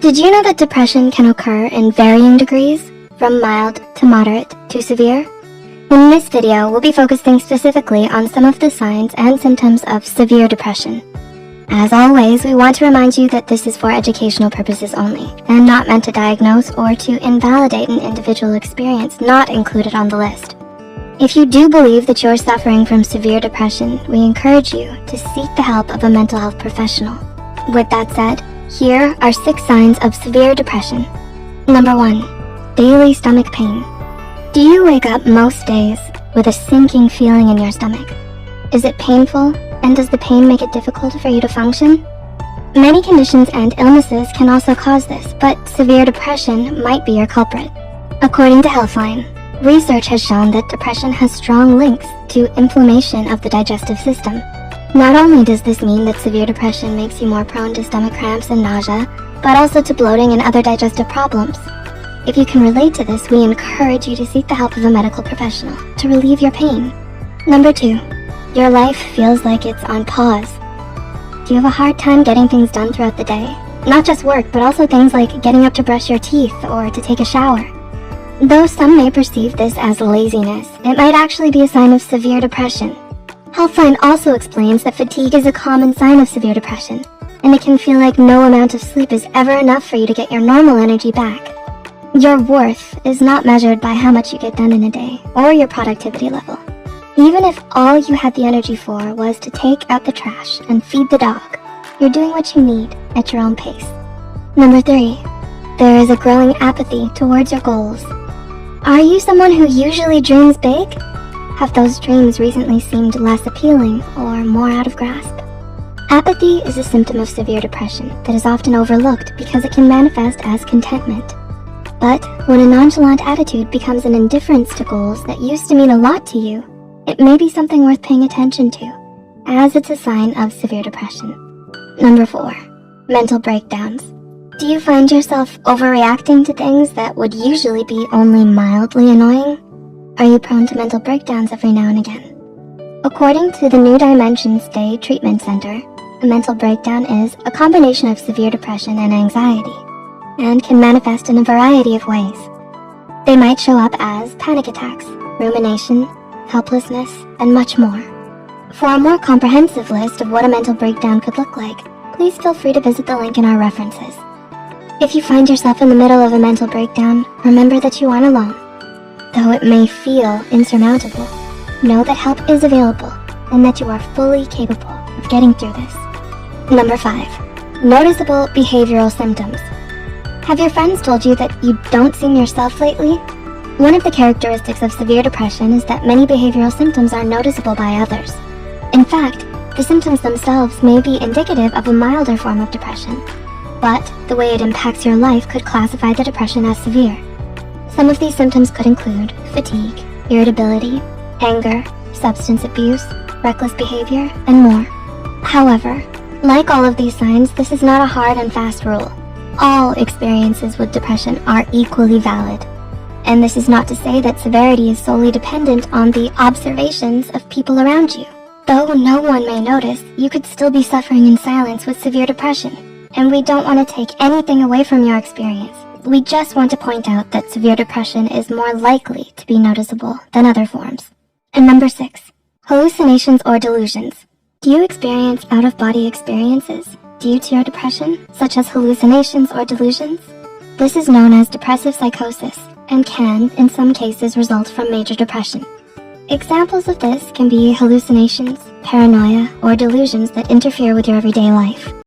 Did you know that depression can occur in varying degrees, from mild to moderate to severe? In this video, we'll be focusing specifically on some of the signs and symptoms of severe depression. As always, we want to remind you that this is for educational purposes only, and not meant to diagnose or to invalidate an individual experience not included on the list. If you do believe that you're suffering from severe depression, we encourage you to seek the help of a mental health professional. With that said, here are 6 signs of severe depression. Number 1. Daily stomach pain. Do you wake up most days with a sinking feeling in your stomach? Is it painful, and does the pain make it difficult for you to function? Many conditions and illnesses can also cause this, but severe depression might be your culprit. According to Healthline, research has shown that depression has strong links to inflammation of the digestive system. Not only does this mean that severe depression makes you more prone to stomach cramps and nausea, but also to bloating and other digestive problems. If you can relate to this, we encourage you to seek the help of a medical professional to relieve your pain. Number 2. Your life feels like it's on pause. Do you have a hard time getting things done throughout the day? Not just work, but also things like getting up to brush your teeth or to take a shower. Though some may perceive this as laziness, it might actually be a sign of severe depression. Healthline also explains that fatigue is a common sign of severe depression, and it can feel like no amount of sleep is ever enough for you to get your normal energy back. Your worth is not measured by how much you get done in a day or your productivity level. Even if all you had the energy for was to take out the trash and feed the dog, you're doing what you need at your own pace. Number 3. There is a growing apathy towards your goals. Are you someone who usually dreams big? Have those dreams recently seemed less appealing or more out of grasp? Apathy is a symptom of severe depression that is often overlooked because it can manifest as contentment. But when a nonchalant attitude becomes an indifference to goals that used to mean a lot to you, it may be something worth paying attention to, as it's a sign of severe depression. Number 4. Mental breakdowns. Do you find yourself overreacting to things that would usually be only mildly annoying? Are you prone to mental breakdowns every now and again? According to the New Dimensions Day Treatment Center, a mental breakdown is a combination of severe depression and anxiety, and can manifest in a variety of ways. They might show up as panic attacks, rumination, helplessness, and much more. For a more comprehensive list of what a mental breakdown could look like, please feel free to visit the link in our references. If you find yourself in the middle of a mental breakdown, remember that you aren't alone. Though it may feel insurmountable, know that help is available and that you are fully capable of getting through this. Number 5. Noticeable behavioral symptoms. Have your friends told you that you don't seem yourself lately? One of the characteristics of severe depression is that many behavioral symptoms are noticeable by others. In fact, the symptoms themselves may be indicative of a milder form of depression, but the way it impacts your life could classify the depression as severe. Some of these symptoms could include fatigue, irritability, anger, substance abuse, reckless behavior, and more. However, like all of these signs, this is not a hard and fast rule. All experiences with depression are equally valid. And this is not to say that severity is solely dependent on the observations of people around you. Though no one may notice, you could still be suffering in silence with severe depression. And we don't want to take anything away from your experience. We just want to point out that severe depression is more likely to be noticeable than other forms. And number 6. Hallucinations or delusions. Do you experience out-of-body experiences due to your depression, such as hallucinations or delusions? This is known as depressive psychosis and can, in some cases, result from major depression. Examples of this can be hallucinations, paranoia, or delusions that interfere with your everyday life.